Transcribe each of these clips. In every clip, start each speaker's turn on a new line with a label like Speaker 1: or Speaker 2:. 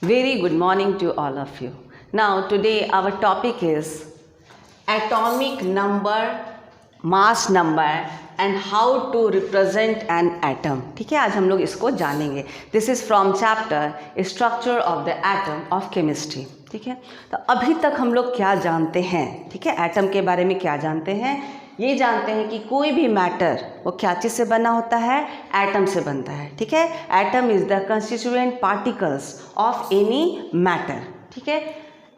Speaker 1: Very good morning to all of you. Now today our topic is atomic number, mass number and how to represent an atom. ठीक है, आज हम लोग इसको जानेंगे. This is from chapter Structure of the Atom of Chemistry. ठीक है, तो अभी तक हम लोग क्या जानते हैं? ठीक है, एटम के बारे में क्या जानते हैं? ये जानते हैं कि कोई भी मैटर वो क्या चीज़ से बना होता है? एटम से बनता है. ठीक है, atom is the constituent particles of any matter. ठीक है,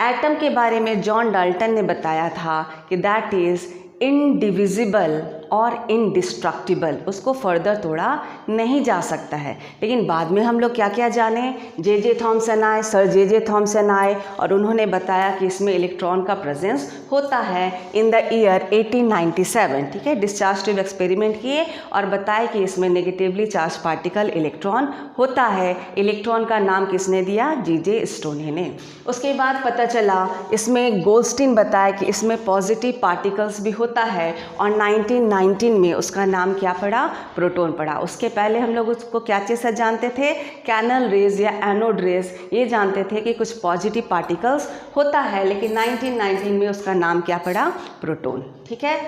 Speaker 1: एटम के बारे में जॉन डाल्टन ने बताया था कि दैट इज़ इनडिविजिबल और इनडिस्ट्रक्टिबल. उसको फर्दर तोड़ा नहीं जा सकता है. लेकिन बाद में हम लोग क्या क्या जाने, जे थॉमसन आए, सर जे थॉमसन आए और उन्होंने बताया कि इसमें इलेक्ट्रॉन का प्रेजेंस होता है इन द ईयर 1897. ठीक है, डिस्चार्ज ट्यूब एक्सपेरिमेंट किए और बताए कि इसमें नेगेटिवली चार्ज पार्टिकल इलेक्ट्रॉन होता है. इलेक्ट्रॉन का नाम किसने दिया? जे स्टोनी ने. उसके बाद पता चला इसमें गोल्डस्टीन बताया कि इसमें पॉजिटिव पार्टिकल्स भी होता है और 1919 में उसका नाम क्या पड़ा? प्रोटॉन पड़ा. उसके पहले हम लोग उसको क्या चीज़ से जानते थे? कैनल रेज या एनोड रेज. ये जानते थे कि कुछ पॉजिटिव पार्टिकल्स होता है, लेकिन 1919 में उसका नाम क्या पड़ा? प्रोटॉन. ठीक है,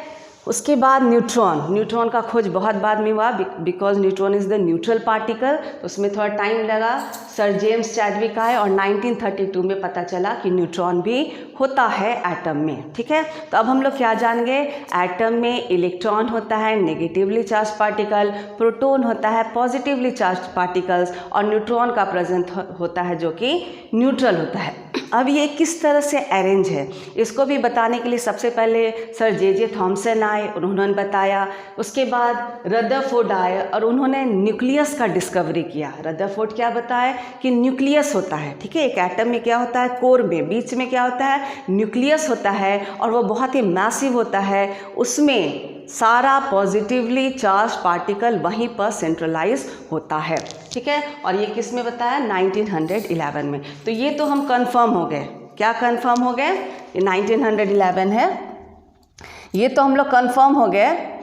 Speaker 1: उसके बाद न्यूट्रॉन का खोज बहुत बाद में हुआ because neutron is the neutral particle. तो उसमें थोड़ा टाइम लगा. सर जेम्स चैडविक आए और 1932 में पता चला कि न्यूट्रॉन भी होता है एटम में. ठीक है, तो अब हम लोग क्या जानेंगे? एटम में इलेक्ट्रॉन होता है नेगेटिवली चार्ज पार्टिकल, प्रोटॉन होता है पॉजिटिवली चार्ज पार्टिकल्स और न्यूट्रॉन का प्रेजेंट होता है जो कि न्यूट्रल होता है. अब ये किस तरह से अरेंज है इसको भी बताने के लिए सबसे पहले सर जे थॉमसन आए, उन्होंने बताया. उसके बाद रदरफोर्ड आए और उन्होंने न्यूक्लियस का डिस्कवरी किया. रदरफोर्ड क्या बताया कि न्यूक्लियस होता है. ठीक है, एक एटम में क्या होता है? कोर में बीच में क्या होता है? न्यूक्लियस होता है और वो बहुत ही मैसिव होता है. उसमें सारा पॉजिटिवली चार्ज पार्टिकल वहीं पर सेंट्रलाइज होता है. ठीक है, और ये किस में बताया? 1911 में. तो ये तो हम कंफर्म हो गए. क्या कंफर्म हो गए? ये 1911 है. ये तो हम लोग कंफर्म हो गए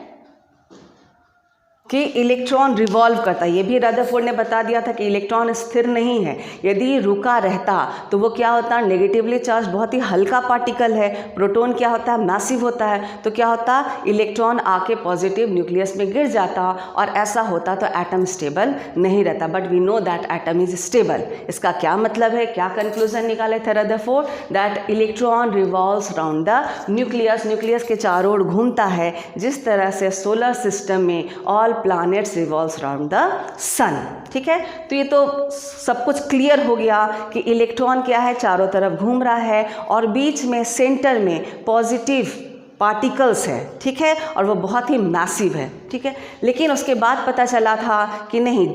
Speaker 1: कि इलेक्ट्रॉन रिवॉल्व करता है. ये भी रदरफोर्ड ने बता दिया था कि इलेक्ट्रॉन स्थिर नहीं है. यदि रुका रहता तो वो क्या होता? नेगेटिवली चार्ज बहुत ही हल्का पार्टिकल है. प्रोटॉन क्या होता है? मैसिव होता है. तो क्या होता? इलेक्ट्रॉन आके पॉजिटिव न्यूक्लियस में गिर जाता और ऐसा होता तो एटम स्टेबल नहीं रहता. But we know that atom is stable. इसका क्या मतलब है? क्या कंक्लूजन निकाले थे Rutherford? That electron revolves around the nucleus. Nucleus के चारों ओर घूमता है जिस तरह से सोलर सिस्टम में all planets revolves around the sun. ठीक है, तो ये तो सब कुछ क्लियर हो गया कि इलेक्ट्रॉन क्या है? चारों तरफ घूम रहा है और बीच में सेंटर में पॉजिटिव पार्टिकल्स है. ठीक है, और वो बहुत ही मैसिव है. ठीक है, लेकिन उसके बाद पता चला था कि नहीं,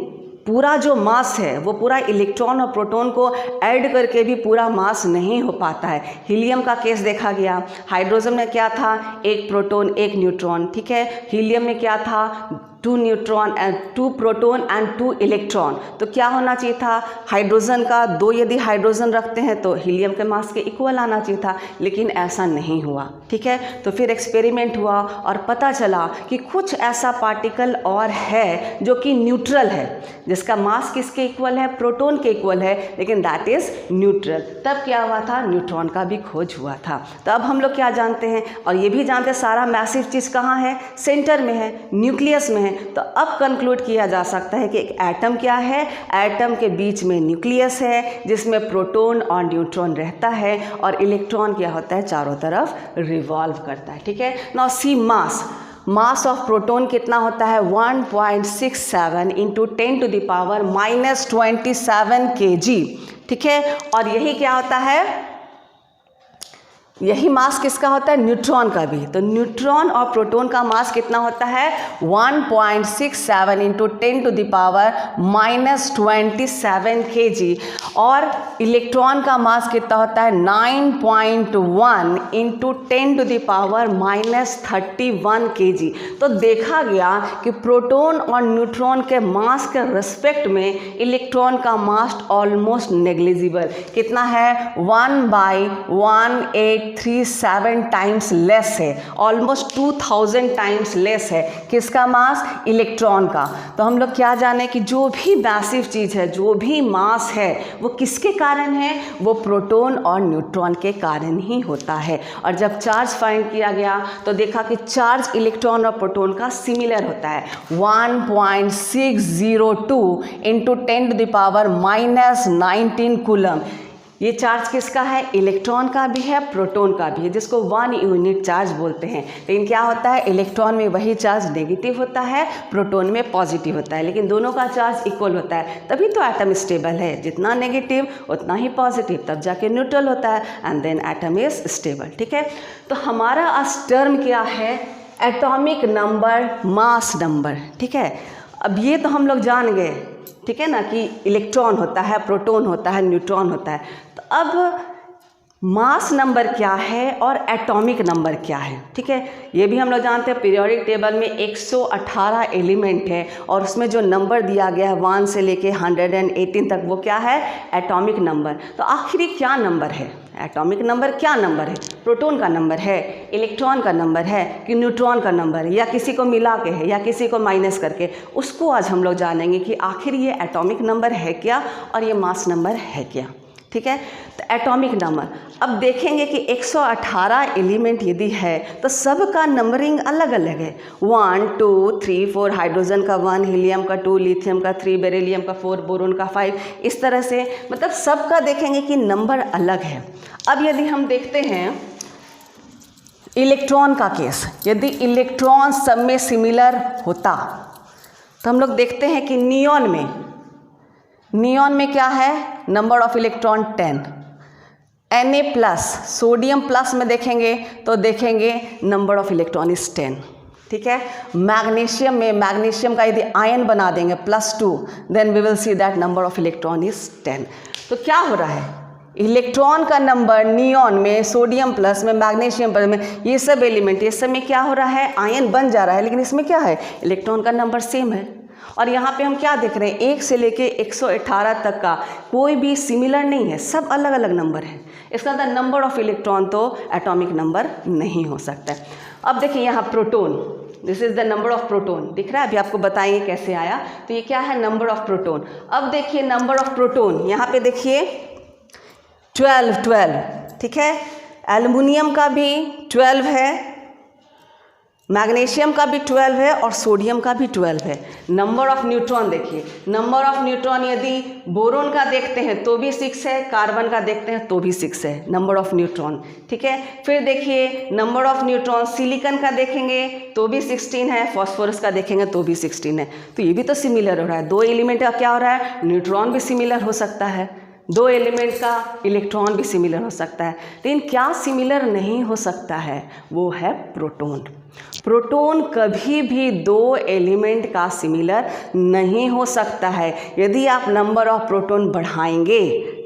Speaker 1: पूरा जो मास है वो पूरा इलेक्ट्रॉन और प्रोटॉन को ऐड करके भी पूरा मास नहीं हो पाता है. हीलियम का केस देखा गया. हाइड्रोजन में क्या था? एक प्रोटॉन एक न्यूट्रॉन. ठीक है, हीलियम में क्या था? 2 neutron and 2 proton and 2 electron. तो क्या होना चाहिए था? हाइड्रोजन का 2 यदि हाइड्रोजन रखते हैं तो हीलियम के मास के इक्वल आना चाहिए था, लेकिन ऐसा नहीं हुआ. ठीक है, तो फिर एक्सपेरिमेंट हुआ और पता चला कि कुछ ऐसा पार्टिकल और है जो कि न्यूट्रल है, जिसका मास किसके इक्वल है? प्रोटॉन के इक्वल है, लेकिन दैट इज़ न्यूट्रल. तब क्या हुआ था? न्यूट्रॉन का भी खोज हुआ था. तो अब हम लोग क्या जानते हैं और ये भी जानते हैं सारा मैसिव चीज़ कहाँ है? सेंटर में है, न्यूक्लियस में है. तो अब कंक्लूड किया जा सकता है कि एक एटम क्या है? एटम के बीच में न्यूक्लियस है जिसमें प्रोटॉन और न्यूट्रॉन रहता है और इलेक्ट्रॉन क्या होता है? चारों तरफ रिवॉल्व करता है. ठीक है, now see mass of proton कितना होता है? 1.67 into 10 to the power -27 kg. ठीक है, और यही क्या होता है? यही मास किसका होता है? न्यूट्रॉन का भी. तो न्यूट्रॉन और प्रोटॉन का मास कितना होता है? 1.67 into 10 to the power -27 kg. और इलेक्ट्रॉन का मास कितना होता है? 9.1 into 10 to the power -31 kg. तो देखा गया कि प्रोटॉन और न्यूट्रॉन के मास के रिस्पेक्ट में इलेक्ट्रॉन का मास ऑलमोस्ट नेग्लिजिबल. कितना है? 1/180 0.37 टाइम्स लेस है, ऑलमोस्ट 2000 टाइम्स लेस है। किसका मास? इलेक्ट्रॉन का। तो हम लोग क्या जाने कि जो भी मैसिव चीज़ है, जो भी मास है, वो किसके कारण है? वो प्रोटॉन और न्यूट्रॉन के कारण ही होता है। और जब चार्ज फाइंड किया गया तो देखा कि चार्ज इलेक्ट्रॉन और प्रोटॉन का सिमिलर होता है, 1.602 इंटू 10⁻⁻19 कूलम। ये चार्ज किसका है? इलेक्ट्रॉन का भी है, प्रोटॉन का भी है, जिसको 1 यूनिट चार्ज बोलते हैं। लेकिन क्या होता है, इलेक्ट्रॉन में वही चार्ज नेगेटिव होता है, प्रोटॉन में पॉजिटिव होता है, लेकिन दोनों का चार्ज इक्वल होता है, तभी तो एटम स्टेबल है। जितना नेगेटिव उतना ही पॉजिटिव, तब जाके न्यूट्रल होता है, and then atom is stable. ठीक है, तो हमारा आज टर्म क्या है? Atomic number, mass number. ठीक है, अब ये तो हम लोग जान गए, ठीक है ना, कि इलेक्ट्रॉन होता है, प्रोटॉन होता है, न्यूट्रॉन होता है। तो अब मास नंबर क्या है और एटॉमिक नंबर क्या है? ठीक है, ये भी हम लोग जानते हैं, पीरियोडिक टेबल में 118 एलिमेंट है और उसमें जो नंबर दिया गया है 1 से लेके 118 तक, वो क्या है? Atomic number. तो आखिर क्या नंबर है? एटॉमिक नंबर क्या नंबर है? प्रोटॉन का नंबर है, इलेक्ट्रॉन का नंबर है, कि न्यूट्रॉन का नंबर है, या किसी को मिला के है, या किसी को माइनस करके? उसको आज हम लोग जानेंगे कि आखिर ये एटॉमिक नंबर है क्या और ये मास नंबर है क्या। ठीक है, तो एटॉमिक नंबर अब देखेंगे कि 118 एलिमेंट यदि है तो सब का नंबरिंग अलग अलग है। 1 2 3 4, हाइड्रोजन का 1, हीलियम का 2, लिथियम का 3, बेरिलियम का 4, बोरोन का 5, इस तरह से, मतलब सबका देखेंगे कि नंबर अलग है। अब यदि हम देखते हैं इलेक्ट्रॉन का केस, यदि इलेक्ट्रॉन सब में सिमिलर होता तो हम लोग देखते हैं कि नियॉन में क्या है? Number of electron 10। Na+, sodium plus में देखेंगे तो देखेंगे नंबर ऑफ इलेक्ट्रॉन इज 10। ठीक है, मैग्नीशियम में, मैग्नीशियम का यदि आयन बना देंगे +2, then we will see that number of electron is 10। तो क्या हो रहा है? इलेक्ट्रॉन का नंबर नियॉन में, सोडियम प्लस में, मैग्नीशियम प्लस में, ये सब एलिमेंट, ये सब में क्या हो रहा है? आयन बन जा रहा है, लेकिन इसमें क्या है? इलेक्ट्रॉन का नंबर सेम है। और यहाँ पे हम क्या देख रहे हैं? 1 से लेके 118 तक का कोई भी सिमिलर नहीं है, सब अलग अलग नंबर है। इसका मतलब नंबर ऑफ इलेक्ट्रॉन तो एटॉमिक नंबर नहीं हो सकता है। अब देखिए यहाँ proton, this is the number of proton, दिख रहा है? अभी आपको बताएंगे कैसे आया। तो ये क्या है? Number of proton. अब देखिए नंबर ऑफ प्रोटॉन, यहाँ पे देखिए 12। ठीक है, एल्युमिनियम का भी 12 है, मैग्नीशियम का भी 12 है और सोडियम का भी 12 है। नंबर ऑफ न्यूट्रॉन देखिए, नंबर ऑफ न्यूट्रॉन यदि बोरोन का देखते हैं तो भी 6 है, कार्बन का देखते हैं तो भी 6 है, नंबर ऑफ न्यूट्रॉन। ठीक है, फिर देखिए नंबर ऑफ न्यूट्रॉन सिलिकॉन का देखेंगे तो भी 16 है, फॉस्फोरस का देखेंगे तो भी 16 है। तो ये भी तो सिमिलर हो रहा है, 2 एलिमेंट का क्या हो रहा है? न्यूट्रॉन भी सिमिलर हो सकता है, 2 एलिमेंट का इलेक्ट्रॉन भी सिमिलर हो सकता है। लेकिन क्या सिमिलर नहीं हो सकता है? वो है प्रोटॉन। प्रोटॉन कभी भी 2 एलिमेंट का सिमिलर नहीं हो सकता है। यदि आप नंबर ऑफ प्रोटॉन बढ़ाएंगे,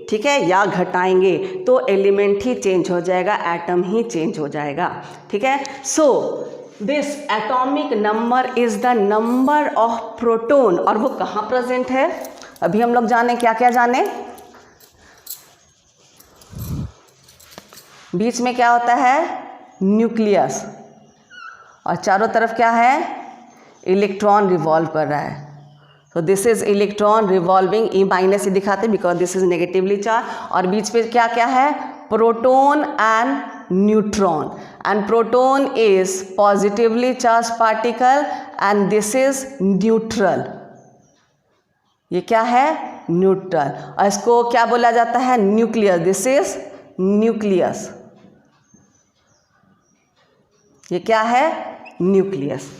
Speaker 1: ठीक है, या घटाएंगे तो एलिमेंट ही चेंज हो जाएगा, एटम ही चेंज हो जाएगा। ठीक है, so this atomic number is the number of proton. और वो कहाँ प्रेजेंट है? अभी हम लोग जाने, क्या क्या जाने? बीच में क्या होता है? न्यूक्लियस, और चारों तरफ क्या है? इलेक्ट्रॉन रिवॉल्व कर रहा है। तो this is electron revolving, E- दिखाते because this is negatively charge. और बीच पे क्या क्या है? Proton and neutron, and proton is positively charge particle and this is neutral. ये क्या है? न्यूट्रल। और इसको क्या बोला जाता है? न्यूक्लियस। This is nucleus. ये क्या है? न्यूक्लियस।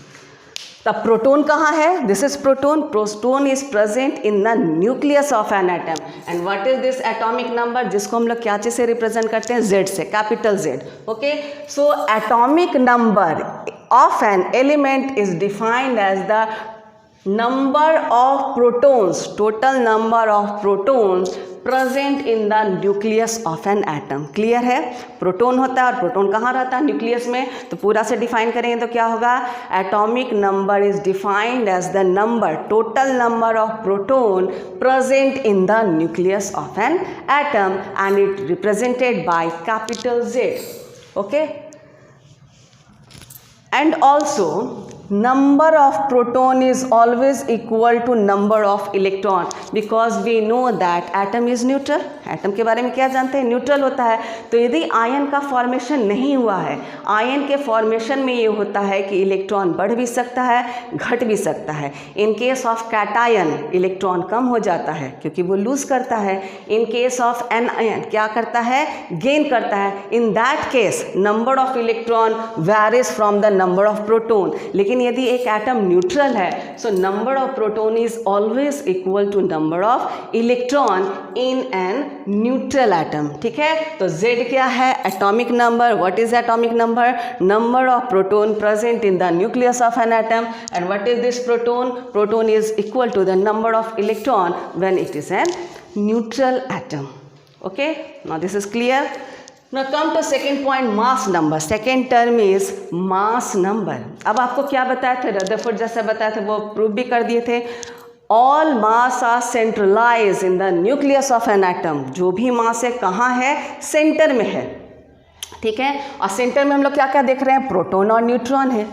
Speaker 1: तब प्रोटॉन कहाँ है? This is proton. Proton is present in the nucleus of an atom. And what is this atomic number, जिसको हम लोग क्या चीज से रिप्रेजेंट करते हैं? Z से, capital Z। Okay, so atomic number of an element is defined as the number of protons, total number of protons present in the nucleus of an atom. Clear है? प्रोटॉन होता है और proton कहाँ रहता है? Nucleus में। तो पूरा से डिफाइन करेंगे तो क्या होगा? Atomic number is defined as the number, total number of proton present in the nucleus of an atom and it represented by capital Z। Okay, and also number of proton is always equal to number of electron because we know that atom is neutral. Atom के बारे में क्या जानते हैं? Neutral होता है. तो यदि आयन का फॉर्मेशन नहीं हुआ है, आयन के फॉर्मेशन में ये होता है कि इलेक्ट्रॉन बढ़ भी सकता है, घट भी सकता है. In case of cation electron कम हो जाता है क्योंकि वो लूज करता है. इन केस ऑफ एनायन क्या करता है? गेन करता है. In that case number of electron varies from the number of proton. लेकिन यदि एक एटम न्यूट्रल है, so number of proton is always equal to number of electron in an neutral atom. ठीक है, तो Z क्या है? Atomic number. What is atomic number? Number of proton present in the nucleus of an atom. And what is this proton? Proton is equal to the number of electron when it is an neutral atom. Okay, now this is clear. Now come to second point, mass number. Second term is mass number. अब आपको क्या बताया थे? Rutherford जैसे बताया थे वो prove भी कर दिए थे. All mass are centralized in the nucleus of an atom. जो भी मास है कहाँ है? सेंटर में है. ठीक है, और सेंटर में हम लोग क्या क्या देख रहे हैं? प्रोटॉन और न्यूट्रॉन है.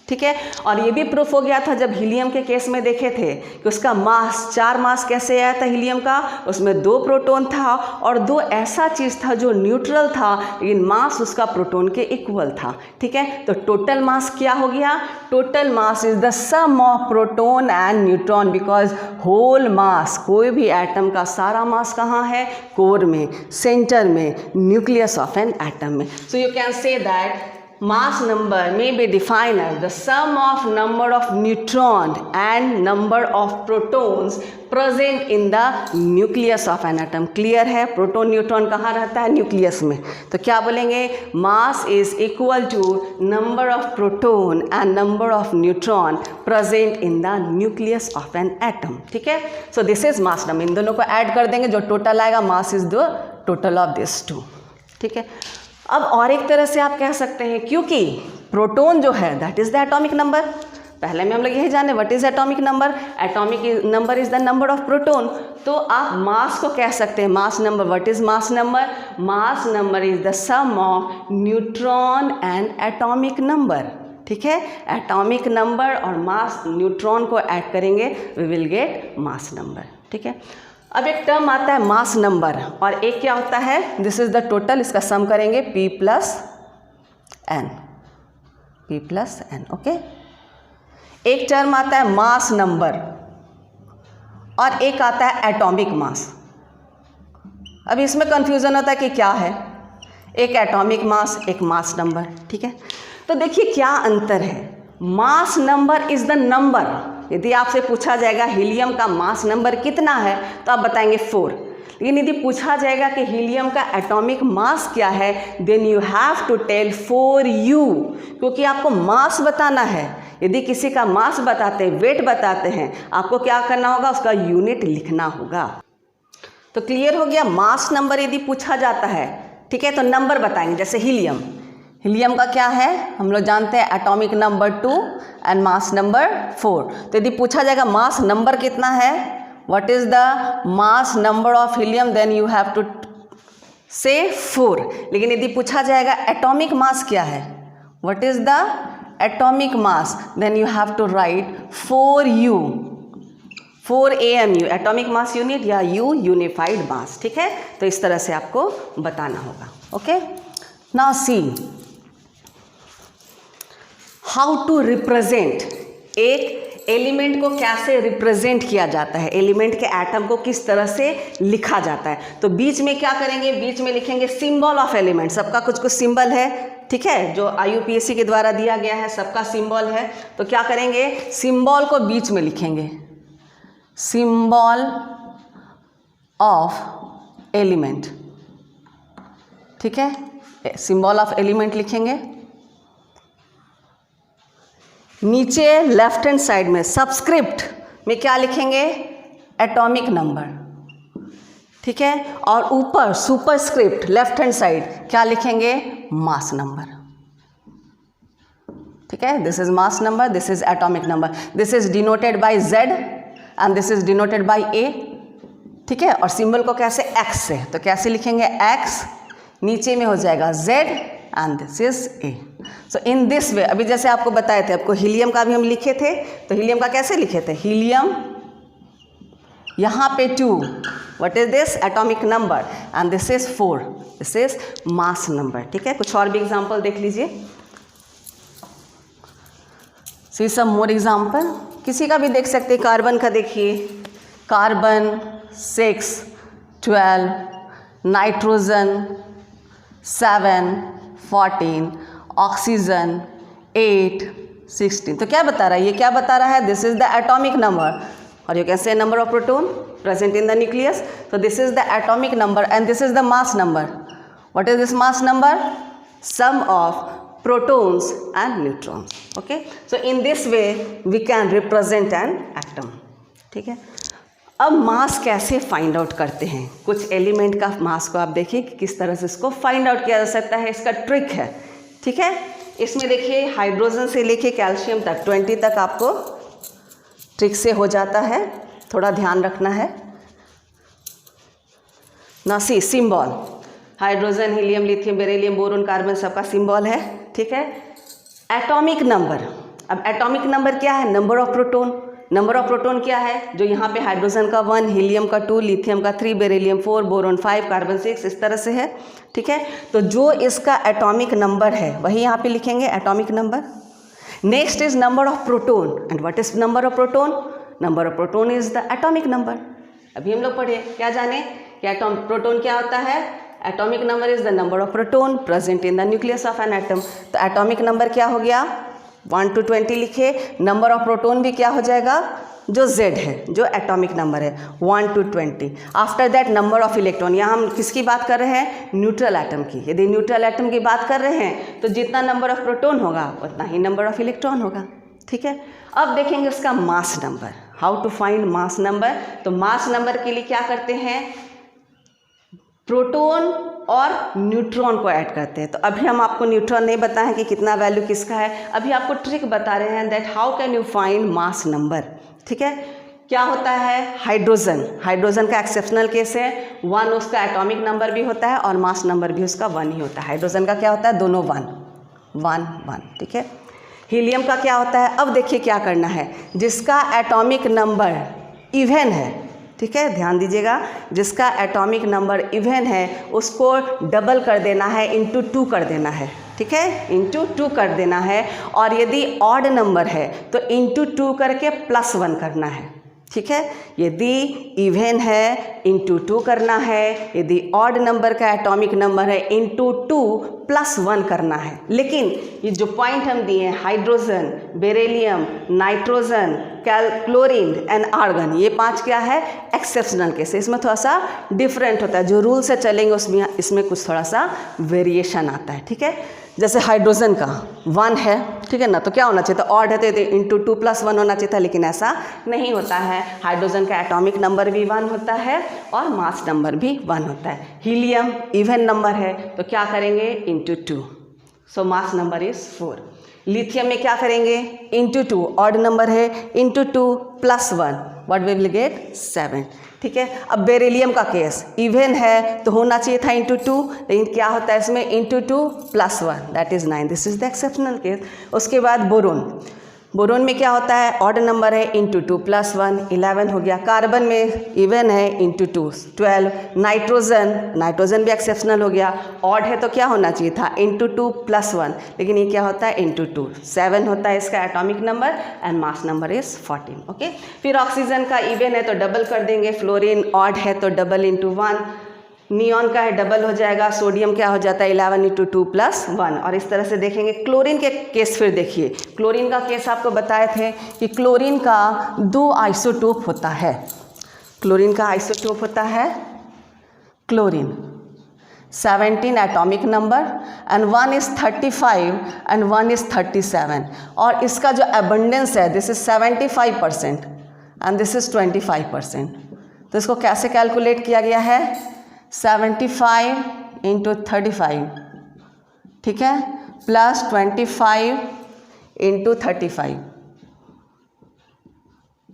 Speaker 1: ठीक है, और ये भी प्रूफ हो गया था जब हीलियम के केस में देखे थे कि उसका मास 4 मास कैसे आया था हीलियम का. उसमें 2 प्रोटॉन था और 2 ऐसा चीज़ था जो न्यूट्रल था लेकिन मास उसका प्रोटॉन के इक्वल था. ठीक है, तो टोटल मास क्या हो गया? Total mass is the sum of proton and neutron because whole mass, कोई भी एटम का सारा मास कहाँ है? कोर में, सेंटर में, न्यूक्लियस ऑफ एन एटम में. So you can say that mass number may be defined as the sum of number of neutron and number of protons present in the nucleus of an atom. Clear है? Proton neutron कहाँ रहता है? Nucleus में. तो क्या बोलेंगे? mass is equal to number of proton and number of neutron present in the nucleus of an atom. ठीक है, so this is mass number. इन दोनों को ऐड कर देंगे, जो टोटल आएगा mass is the total of these two. ठीक है, अब और एक तरह से आप कह सकते हैं क्योंकि प्रोटॉन जो है that is the atomic number. पहले में हम लोग यही जाने what is atomic number. Atomic number is the number of proton. तो आप मास को कह सकते हैं mass number. What is mass number? Mass number is the sum of neutron and atomic number. ठीक है, एटॉमिक नंबर और मास न्यूट्रॉन को ऐड करेंगे we will get mass number. ठीक है, अब एक टर्म आता है मास नंबर और एक क्या होता है? This is the total. इसका सम करेंगे P प्लस एन. ओके, एक टर्म आता है मास नंबर और एक आता है एटॉमिक मास. अब इसमें कंफ्यूजन होता है कि क्या है? एक एटॉमिक मास, एक मास नंबर. ठीक है, तो देखिए क्या अंतर है. मास नंबर इज द नंबर. यदि आपसे पूछा जाएगा हीलियम का मास नंबर कितना है तो आप बताएंगे 4. लेकिन यदि पूछा जाएगा कि हीलियम का एटॉमिक मास क्या है then you have to tell 4U क्योंकि आपको मास बताना है. यदि किसी का मास बताते हैं, वेट बताते हैं, आपको क्या करना होगा? उसका यूनिट लिखना होगा. तो क्लियर हो गया. मास नंबर यदि पूछा जाता है, ठीक है, तो नंबर बताएंगे. जैसे हीलियम का क्या है? हम लोग जानते हैं atomic number 2 and mass number 4. तो यदि पूछा जाएगा मास नंबर कितना है, what is the mass number of helium, then you have to say 4. लेकिन यदि पूछा जाएगा एटॉमिक मास क्या है, what is the atomic mass, then you have to write 4U, 4AMU atomic mass unit या U unified mass. ठीक है, तो इस तरह से आपको बताना होगा. Okay, now see how to represent. एक एलिमेंट को कैसे रिप्रेजेंट किया जाता है, एलिमेंट के एटम को किस तरह से लिखा जाता है. तो बीच में क्या करेंगे? बीच में लिखेंगे सिंबल ऑफ एलिमेंट. सबका कुछ कुछ सिंबल है. ठीक है, जो IUPAC के द्वारा दिया गया है सबका सिंबल है. तो क्या करेंगे? सिंबल को बीच में लिखेंगे. Symbol of element. ठीक है, सिंबल ऑफ एलिमेंट लिखेंगे. नीचे लेफ्ट हैंड साइड में सबस्क्रिप्ट में क्या लिखेंगे? Atomic number. ठीक है, और ऊपर सुपरस्क्रिप्ट लेफ्ट हैंड साइड क्या लिखेंगे? मास नंबर. ठीक है, this is mass number, this is atomic number. This is denoted by Z and this is denoted by A. ठीक है, और सिंबल को कैसे? X से. तो कैसे लिखेंगे? X, नीचे में हो जाएगा Z and this is a. So in this way, अभी जैसे आपको बताए थे, आपको हीलियम का भी हम लिखे थे, तो हीलियम का कैसे लिखे थे, हीलियम यहाँ पे 2, what is this, atomic number, and this is 4, this is mass number. ठीक है, कुछ और भी एग्जाम्पल देख लीजिए। सी सम मोर एग्जाम्पल, किसी का भी देख सकते हैं, कार्बन का देखिए, कार्बन 6, 12, नाइट्रोजन 7, 14, ऑक्सीजन 8, 16। तो क्या बता रहा है, ये क्या बता रहा है, this is the atomic number, और you can say number of proton present in the nucleus. So this is the atomic number and this is the mass number. What is this mass number? Sum of protons and neutrons. Okay, so in this way we can represent an atom. ठीक है, अब मास कैसे find out करते हैं, कुछ element का मास को आप देखिए कि किस तरह से इसको फाइंड आउट किया जा सकता है, इसका ट्रिक है। ठीक है, इसमें देखिए हाइड्रोजन से लेके कैल्शियम तक 20 तक आपको ट्रिक से हो जाता है, थोड़ा ध्यान रखना है ना। C symbol, hydrogen, helium, lithium, beryllium, boron, carbon सबका सिंबल है। ठीक है, एटॉमिक नंबर, अब एटॉमिक नंबर क्या है, number of proton. Number of proton क्या है, जो यहाँ पे हाइड्रोजन का 1, हीलियम का 2, लिथियम का 3, बेरिलियम 4, बोरोन 5, कार्बन 6, इस तरह से है। ठीक है, तो जो इसका एटॉमिक नंबर है वही यहाँ पे लिखेंगे, atomic number. Next is number of proton, and what is number of proton, number of proton is the atomic number. अभी हम लोग पढ़े, क्या जाने कि प्रोटॉन क्या होता है, atomic number is the number of proton present in the nucleus of an atom. तो एटॉमिक नंबर क्या हो गया, 1 to 20 लिखे, नंबर ऑफ प्रोटॉन भी क्या हो जाएगा, जो Z है, जो एटॉमिक नंबर है 1 to 20। After that number of electron, यहाँ हम किसकी बात कर रहे हैं, न्यूट्रल एटम की। यदि न्यूट्रल एटम की बात कर रहे हैं तो जितना नंबर ऑफ प्रोटॉन होगा उतना ही नंबर ऑफ इलेक्ट्रॉन होगा। ठीक है, अब देखेंगे उसका mass number, how to find mass number. तो मास नंबर के लिए क्या करते हैं, प्रोटॉन और न्यूट्रॉन को ऐड करते हैं। तो अभी हम आपको न्यूट्रॉन नहीं बताएं कि कितना वैल्यू किसका है, अभी आपको ट्रिक बता रहे हैं that how can you find mass number. ठीक है, क्या होता है, हाइड्रोजन, हाइड्रोजन का एक्सेप्शनल केस है, 1 उसका एटॉमिक नंबर भी होता है और मास नंबर भी उसका 1 ही होता है। हाइड्रोजन का क्या होता है, दोनों 1। ठीक है, हीलियम का क्या होता है, अब देखिए क्या करना है, जिसका एटॉमिक नंबर इवन है, ठीक है, ध्यान दीजिएगा, जिसका एटॉमिक नंबर इवन है उसको डबल कर देना है, इंटू 2 कर देना है। ठीक है, इंटू 2 कर देना है, और यदि ऑड नंबर है तो इंटू 2 करके +1 करना है। ठीक है, यदि इवन है इंटू 2 करना है, यदि ऑड नंबर का एटॉमिक नंबर है इंटू 2 +1 करना है। लेकिन ये जो पॉइंट हम दिए हैं, hydrogen, beryllium, nitrogen, chlorine and argon, ये 5 क्या है, एक्सेप्शनल केस है, इसमें थोड़ा सा डिफरेंट होता है, जो रूल से चलेंगे उसमें इसमें कुछ थोड़ा सा वेरिएशन आता है। ठीक है, जैसे हाइड्रोजन का 1 है, ठीक है ना, तो क्या होना चाहिए था, ऑड है तो इंटू 2 +1 होना चाहिए था, लेकिन ऐसा नहीं होता है। हाइड्रोजन का एटॉमिक नंबर भी 1 होता है और मास नंबर भी 1 होता है। हीलियम इवन नंबर है तो क्या करेंगे, into 2, so mass number is 4। लिथियम में क्या करेंगे, इंटू 2, ऑड नंबर है, into 2 +1, what we will get 7। ठीक है, अब बेरिलियम का केस इवन है तो होना चाहिए था इंटू 2, लेकिन क्या होता है इसमें, into 2 +1, that is 9, this is the exceptional case. उसके बाद बोरोन, बोरोन में क्या होता है, ऑड नंबर है, इंटू 2 +1, 11 हो गया। कार्बन में इवन है, इंटू 2 12। नाइट्रोजन, नाइट्रोजन भी एक्सेप्शनल हो गया, ऑड है तो क्या होना चाहिए था, इंटू 2 +1, लेकिन ये क्या होता है, इंटू 2, 7 होता है इसका atomic number and mass number is 14। Okay, फिर ऑक्सीजन का इवन है तो डबल कर देंगे, फ्लोरीन ऑड है तो डबल इंटू 1, नियॉन का है डबल हो जाएगा, सोडियम क्या हो जाता है, 11 इंटू 2 +1, और इस तरह से देखेंगे। क्लोरीन के केस फिर देखिए, क्लोरीन का केस आपको बताए थे कि क्लोरीन का 2 आइसोटोप होता है, क्लोरीन का आइसोटोप होता है chlorine 17 atomic number and 1 is 35 and 1 is 37, और इसका जो अबंडेंस है this is 75% and this is 25%। तो इसको कैसे कैलकुलेट किया गया है, 75 इंटू 35, ठीक है, प्लस 25 इंटू 35,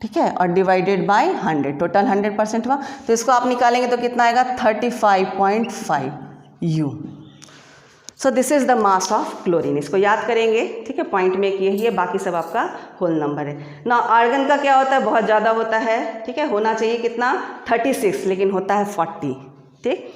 Speaker 1: ठीक है, और डिवाइडेड बाय 100, टोटल 100% हुआ। तो इसको आप निकालेंगे तो कितना आएगा, 35.5 U। So this is the mass of chlorine, इसको याद करेंगे, ठीक है। पॉइंट में एक यही है, बाकी सब आपका होल नंबर है ना। आर्गन का क्या होता है, बहुत ज़्यादा होता है, ठीक है। होना चाहिए कितना 36, लेकिन होता है 40, ठीक।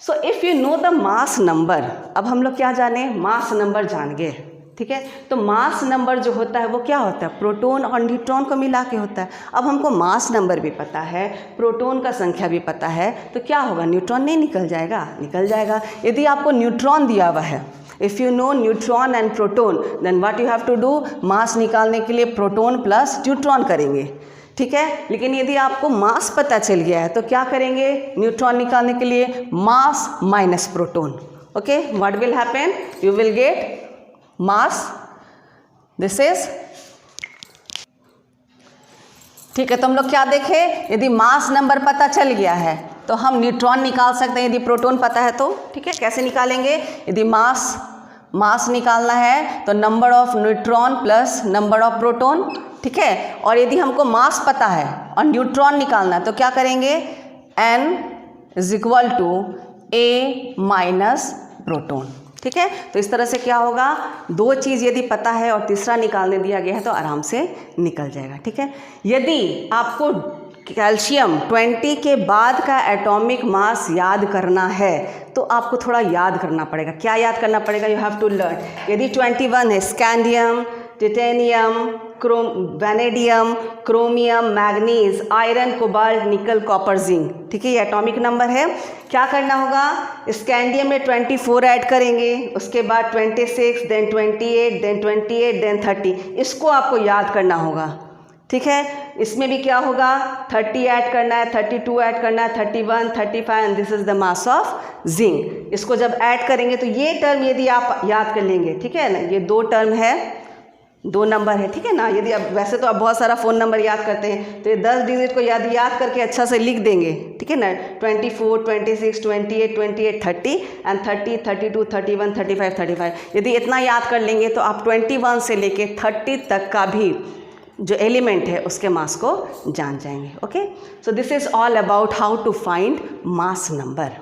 Speaker 1: So if you know the mass number, अब हम लोग क्या जाने, मास नंबर जान गए, ठीक है। तो मास नंबर जो होता है वो क्या होता है, प्रोटॉन और न्यूट्रॉन को मिला के होता है। अब हमको मास नंबर भी पता है, प्रोटॉन का संख्या भी पता है, तो क्या होगा, न्यूट्रॉन नहीं निकल जाएगा, निकल जाएगा। यदि आपको न्यूट्रॉन दिया हुआ है, if you know neutron and proton, then what you have to do, mass निकालने के लिए प्रोटॉन प्लस न्यूट्रॉन करेंगे, ठीक है। लेकिन यदि आपको मास पता चल गया है तो क्या करेंगे, न्यूट्रॉन निकालने के लिए mass minus proton, okay. What will happen, you will get mass, this is, ठीक है। तो हम लोग क्या देखें, यदि मास नंबर पता चल गया है तो हम न्यूट्रॉन निकाल सकते हैं, यदि प्रोटॉन पता है तो, ठीक है। कैसे निकालेंगे, यदि मास निकालना है तो number of neutron plus number of proton, ठीक है। और यदि हमको मास पता है और न्यूट्रॉन निकालना है तो क्या करेंगे, n is equal to a minus proton, ठीक है। तो इस तरह से क्या होगा, दो चीज़ यदि पता है और तीसरा निकालने दिया गया है तो आराम से निकल जाएगा, ठीक है। यदि आपको कैल्शियम 20 के बाद का एटॉमिक मास याद करना है तो आपको थोड़ा याद करना पड़ेगा। क्या याद करना पड़ेगा, यू हैव टू लर्न। यदि 21 है, scandium, titanium, vanadium, chromium, manganese, iron, cobalt, निकल, कॉपर, जिंक, ठीक है। ये एटॉमिक नंबर है। क्या करना होगा, स्कैंडियम में 24 ऐड करेंगे, उसके बाद 26, देन 28, देन 28, देन 30, इसको आपको याद करना होगा, ठीक है। इसमें भी क्या होगा, 30 ऐड करना है, 32 ऐड करना है, 31, 35, and this is the mass of zinc. इसको जब ऐड करेंगे तो ये टर्म यदि आप याद कर लेंगे, ठीक है ना, ये दो टर्म है, दो नंबर है, ठीक है ना। यदि अब वैसे तो आप बहुत सारा फ़ोन नंबर याद करते हैं तो ये 10 डिजिट को याद करके अच्छा से लिख देंगे, ठीक है ना। 24, 26, 28, 28, 30 एंड 30, 32, 31, 35, 35। यदि इतना याद कर लेंगे तो आप 21 से लेके 30 तक का भी जो एलिमेंट है उसके मास को जान जाएंगे, okay. So this is all about how to find mass number.